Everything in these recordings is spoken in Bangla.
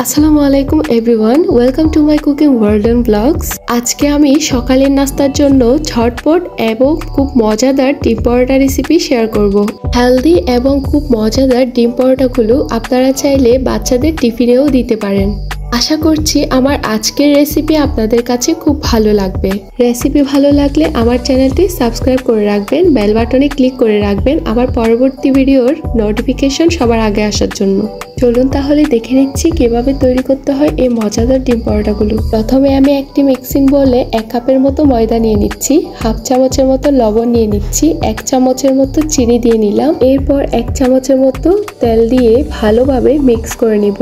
আসসালামু আলাইকুম everyone, welcome to my cooking world and blogs. আজকে আমি সকালের নাস্তার জন্য ঝটপট এবং খুব মজাদার ডিম পরোটা রেসিপি শেয়ার করব। হেলদি এবং খুব মজাদার ডিম পরোটাগুলো আপনারা চাইলে বাচ্চাদের টিফিনেও দিতে পারেন। আশা করছি আমার আজকের রেসিপি আপনাদের কাছে খুব ভালো লাগবে। রেসিপি ভালো লাগলে আমার চ্যানেলটি সাবস্ক্রাইব করে রাখবেন, বেল বাটনে ক্লিক করে রাখবেন আমার পরবর্তী ভিডিওর নোটিফিকেশন সবার আগে আসার জন্য। চলুন তাহলে দেখে নিচ্ছি কিভাবে তৈরি করতে হয় এই মজাদার ডিম পরোটাগুলো। প্রথমে আমি একটি মিক্সিং বোলে 1 কাপের মতো ময়দা নিয়ে নিচ্ছি, 1/2 চামচের মতো লবণ নিয়ে নিচ্ছি, 1 চামচের মতো চিনি দিয়ে নিলাম। এরপর 1 চামচের মতো তেল দিয়ে ভালোভাবে মিক্স করে নিব।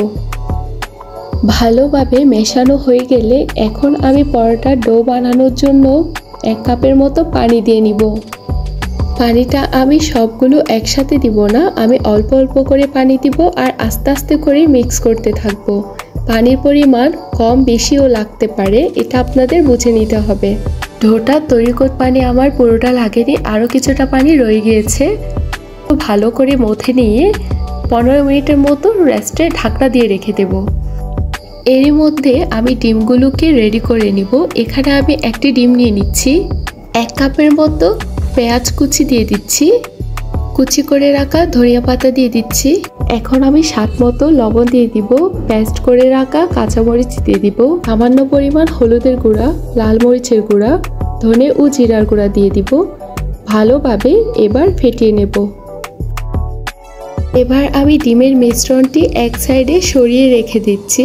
ভালোভাবে মেশানো হয়ে গেলে এখন আমি পরোটার ডো বানানোর জন্য 1 কাপের মতো পানি দিয়ে নিব। পানিটা আমি সবগুলো একসাথে দিব না, আমি অল্প অল্প করে পানি দিব আর আস্তে আস্তে করে মিক্স করতে থাকবো। পানির পরিমাণ কম বেশিও লাগতে পারে, এটা আপনাদের বুঝে নিতে হবে। ডোটা তৈরি করতে পানি আমার পুরোটা লাগেনি, আরও কিছুটা পানি রয়ে গিয়েছে। ভালো করে মথে নিয়ে 15 মিনিটের মতো রেস্টে ঢাকনা দিয়ে রেখে দেব। এরই মধ্যে আমি ডিমগুলোকে রেডি করে নিব। এখানে আমি একটি ডিম নিয়ে নিচ্ছি, 1 কাপের মতো পেঁয়াজ কুচি দিয়ে দিচ্ছি, কুচি করে রাখা ধনিয়া পাতা দিয়ে দিচ্ছি। এখন আমি স্বাদ মতো লবণ দিয়ে দিব, পেস্ট করে রাখা কাঁচামরিচ দিয়ে দিব, সামান্য পরিমাণ হলুদের গুঁড়া, লাল মরিচের গুঁড়া, ধনে ও জিরার গুঁড়া দিয়ে দিব। ভালোভাবে এবার ফেটিয়ে নেব। এবার আমি ডিমের মিশ্রণটি এক সাইডে সরিয়ে রেখে দিচ্ছি।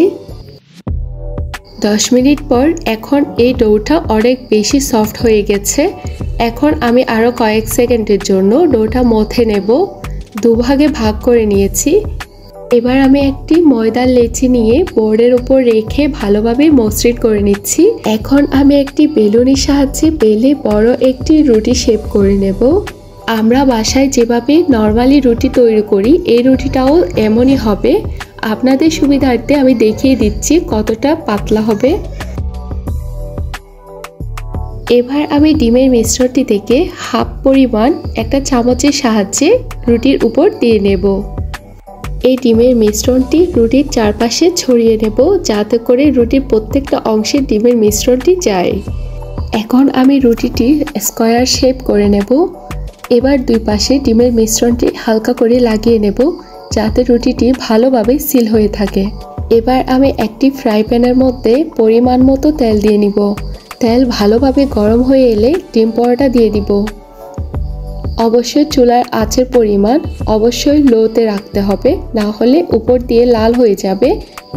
10 মিনিট পর এখন এই ডোটা অনেক বেশি সফট হয়ে গেছে। এখন আমি আরও কয়েক সেকেন্ডের জন্য ডোটা মথে নেব। দুভাগে ভাগ করে নিয়েছি। এবার আমি একটি ময়দার লেচি নিয়ে বোর্ডের উপর রেখে ভালোভাবে মসৃণ করে নিচ্ছি। এখন আমি একটি বেলুনের সাহায্যে বেলে বড় একটি রুটি শেপ করে নেব। আমরা বাসায় যেভাবে নর্মালি রুটি তৈরি করি এই রুটিটাও এমনই হবে। আপনাদের সুবিধার্থে আমি দেখিয়ে দিচ্ছি কতটা পাতলা হবে। এবার আমি ডিমের মিশ্রণটি থেকে হাফ পরিমাণ একটা চামচের সাহায্যে রুটির উপর দিয়ে নেব। এই ডিমের মিশ্রণটি রুটির চারপাশে ছড়িয়ে নেব যাতে করে রুটির প্রত্যেকটা অংশে ডিমের মিশ্রণটি যায়। এখন আমি রুটিটি স্কয়ার শেপ করে নেব। এবার দুই পাশে ডিমের মিশ্রণটি হালকা করে লাগিয়ে নেব যাতে রুটিটি ভালোভাবে সিল হয়ে থাকে। এবার আমি একটি ফ্রাই প্যানের মধ্যে পরিমাণ মতো তেল দিয়ে নিব। তেল ভালোভাবে গরম হয়ে এলে ডিম পরোটা দিয়ে দিব। অবশ্যই চুলার আঁচের পরিমাণ অবশ্যই লোতে রাখতে হবে, না হলে উপর দিয়ে লাল হয়ে যাবে,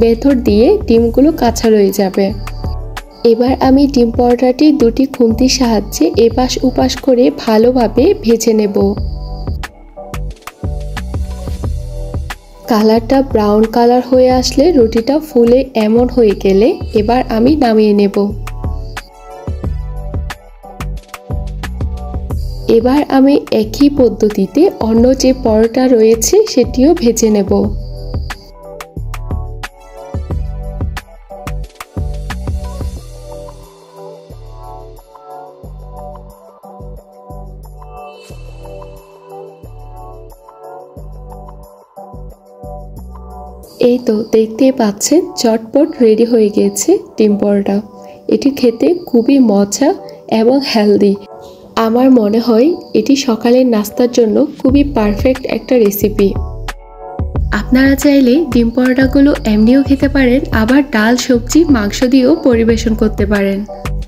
ভেতর দিয়ে ডিমগুলো কাঁচা রয়ে যাবে। এবার আমি ডিম পরোটাটি দুটি খুন্তির সাহায্যে এপাশ ওপাশ করে ভালোভাবে ভেজে নেব। কালারটা ব্রাউন কালার হয়ে আসলে রুটিটা ফুলে এমন হয়ে গেলে এবার আমি নামিয়ে নেব। এবার আমি একই পদ্ধতিতে অন্য যে পরোটা রয়েছে সেটিও ভেজে নেব। এই তো দেখতেই পাচ্ছেন চটপট রেডি হয়ে গিয়েছে ডিম পরোটা। এটি খেতে খুবই মজা এবং হেলদি। আমার মনে হয় এটি সকালের নাস্তার জন্য খুবই পারফেক্ট একটা রেসিপি। আপনারা চাইলে ডিম পরোটাগুলো এমনিও খেতে পারেন, আবার ডাল, সবজি, মাংস দিয়েও পরিবেশন করতে পারেন।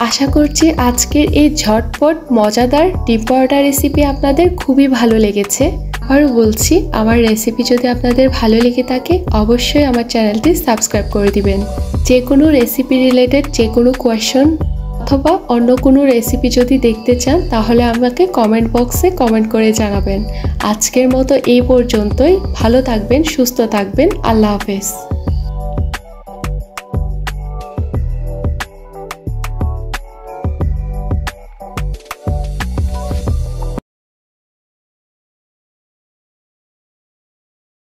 আশা করছি আজকের এই ঝটপট মজাদার ডিম পরোটা রেসিপি আপনাদের খুবই ভালো লেগেছে। আবারও বলছি, আমার রেসিপি যদি আপনাদের ভালো লেগে থাকে অবশ্যই আমার চ্যানেলটি সাবস্ক্রাইব করে দিবেন। যে কোনো রেসিপি রিলেটেড যে কোনো কোয়েশ্চন অথবা অন্য কোনো রেসিপি যদি দেখতে চান তাহলে আমাকে কমেন্ট বক্সে কমেন্ট করে জানাবেন। আজকের মতো এই পর্যন্তই। ভালো থাকবেন, সুস্থ থাকবেন। আল্লাহ হাফেজ।